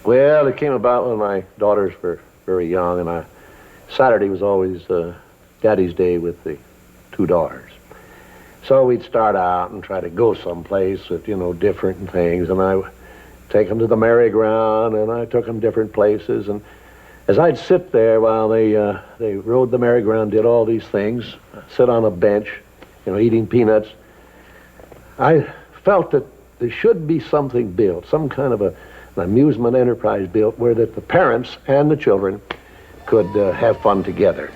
Well, it came about when my daughters were very young, and Saturday was always Daddy's Day with the two daughters. So we'd start out and try to go someplace with, different things, and I take them to the merry-go-round, and I took them different places, and as I'd sit there while they rode the merry-go-round, did all these things, sit on a bench, eating peanuts, I felt that there should be something built, some kind of an amusement enterprise built where that the parents and the children could have fun together.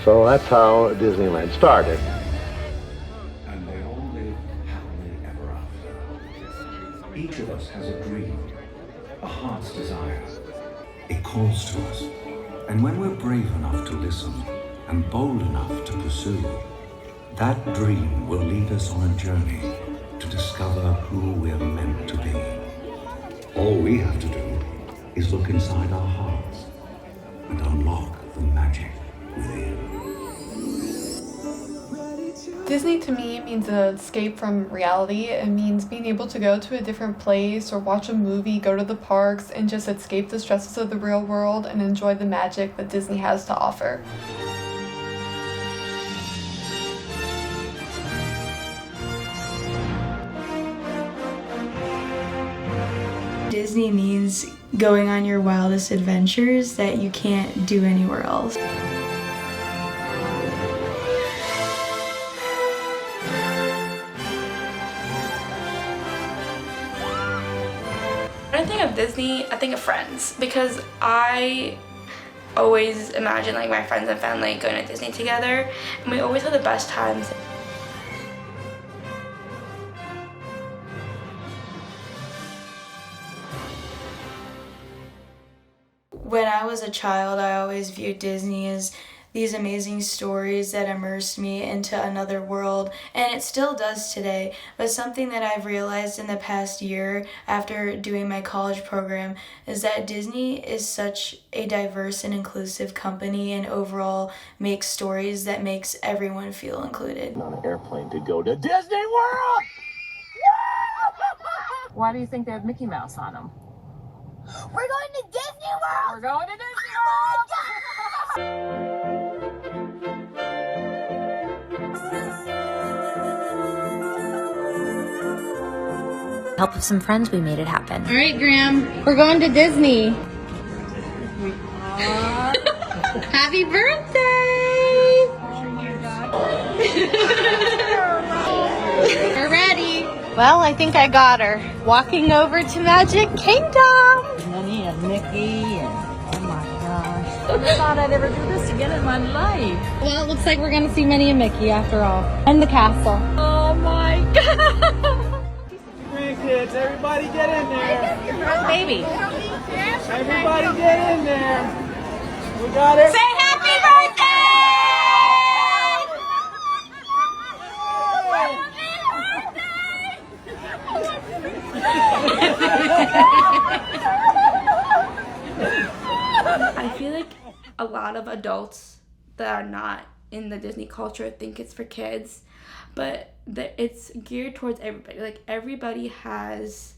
So that's how Disneyland started. And they all live happily ever after. Each of us has a dream, a heart's desire. It calls to us. And when we're brave enough to listen and bold enough to pursue, that dream will lead us on a journey to discover who we're meant to be. All we have to do is look inside our hearts and unlock the magic within. Disney to me means an escape from reality. It means being able to go to a different place or watch a movie, go to the parks, and just escape the stresses of the real world and enjoy the magic that Disney has to offer. Disney means going on your wildest adventures that you can't do anywhere else. When I think of Disney, I think of friends, because I always imagine like my friends and family going to Disney together, and we always have the best times. When I was a child, I always viewed Disney as these amazing stories that immersed me into another world, and it still does today. But something that I've realized in the past year after doing my college program is that Disney is such a diverse and inclusive company, and overall makes stories that makes everyone feel included. On an airplane to go to Disney World! Why do you think they have Mickey Mouse on them? We're going to Disney World! We're going to Disney World! Help of some friends, we made it happen. All right, Graham, we're going to Disney. Happy birthday! We're ready. Well, I think I got her. Walking over to Magic Kingdom. Minnie and Mickey and oh my gosh. I never thought I'd ever do this again in my life. Well, it looks like we're going to see Minnie and Mickey after all. And the castle. Oh my god. Grandkids, everybody get in there. Where's the baby? Everybody get in there. We got it. Say happy birthday! I feel like a lot of adults that are not in the Disney culture think it's for kids, but it's geared towards everybody. Like, everybody has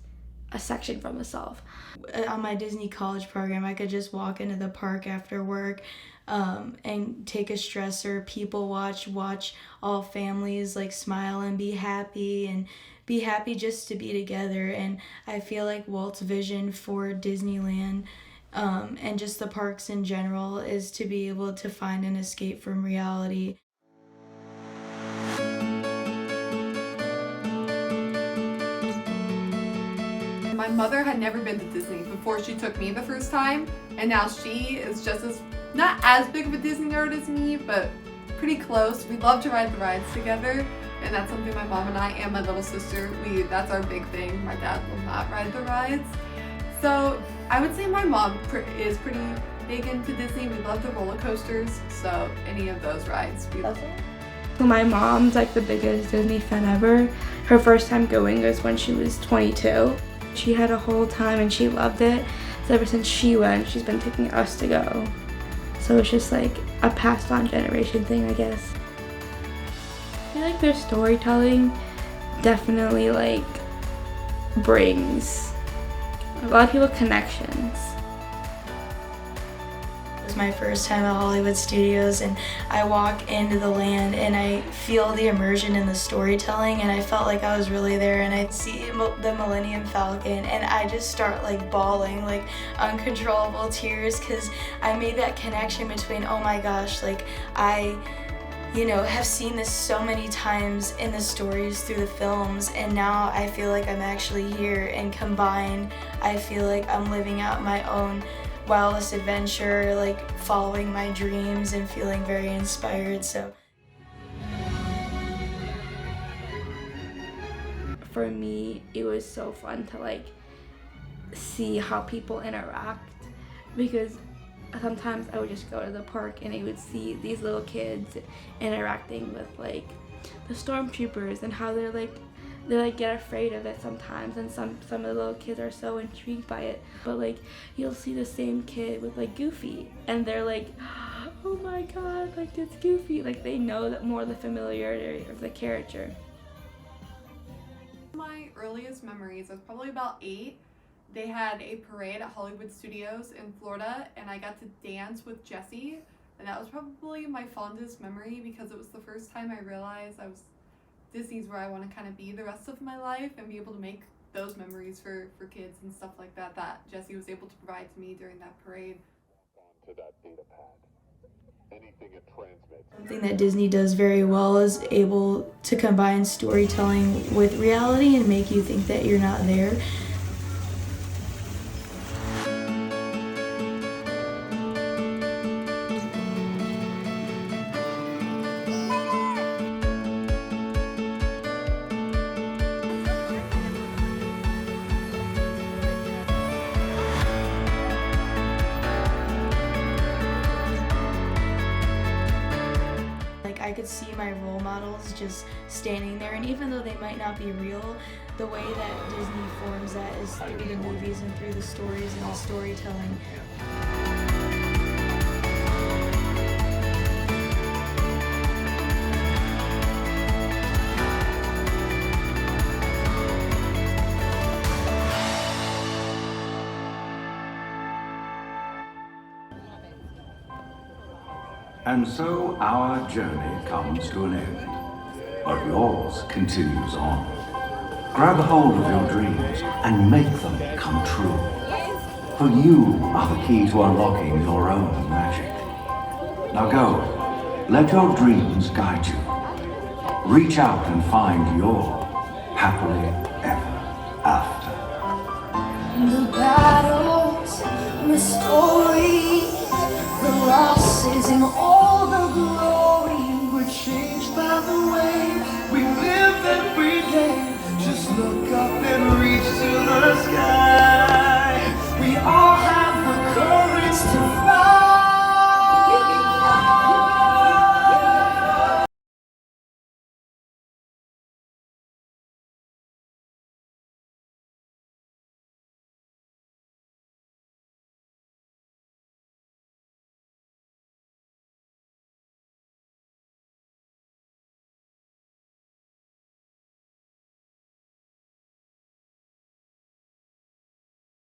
a section for themselves. On my Disney college program, I could just walk into the park after work and take a stressor, people watch all families like smile and be happy just to be together. And I feel like Walt's vision for Disneyland and just the parks in general is to be able to find an escape from reality. My mother had never been to Disney before she took me the first time, and now she is just not as big of a Disney nerd as me, but pretty close. We love to ride the rides together, and that's something my mom and I and my little sister, that's our big thing. My dad will not ride the rides. So I would say my mom is pretty big into Disney. We love the roller coasters, so any of those rides we love. My mom's like the biggest Disney fan ever. Her first time going was when she was 22. She had a whole time and she loved it. So ever since she went, she's been taking us to go. So it's just like a passed on generation thing, I guess. I feel like their storytelling definitely like brings A lot of people connections. It was my first time at Hollywood Studios, and I walk into the land and I feel the immersion in the storytelling, and I felt like I was really there, and I'd see the Millennium Falcon and I just start like bawling, like uncontrollable tears, because I made that connection between, oh my gosh, like I have seen this so many times in the stories through the films, and now I feel like I'm actually here, and combined I feel like I'm living out my own wildest adventure, like following my dreams and feeling very inspired. So for me, it was so fun to like see how people interact, because sometimes I would just go to the park and I would see these little kids interacting with like the stormtroopers, and how they get afraid of it sometimes, and some of the little kids are so intrigued by it. But like you'll see the same kid with like Goofy, and they're like, oh my god, like it's Goofy. Like they know that more of the familiarity of the character. My earliest memories, I was probably about 8. They had a parade at Hollywood Studios in Florida, and I got to dance with Jessie, and that was probably my fondest memory, because it was the first time I realized Disney's where I want to kind of be the rest of my life, and be able to make those memories for kids and stuff like that Jessie was able to provide to me during that parade. To that data pad. Anything it transmits. something that Disney does very well is able to combine storytelling with reality and make you think that you're not there. I could see my role models just standing there, and even though they might not be real, the way that Disney forms that is through the movies and through the stories and the storytelling. And so our journey comes to an end, but yours continues on. Grab hold of your dreams and make them come true. For you are the key to unlocking your own magic. Now go, let your dreams guide you. Reach out and find your happily ever after. The battles, the stories, the losses, and all the glory were changed by the way we live every day. Just look up and reach to the sky.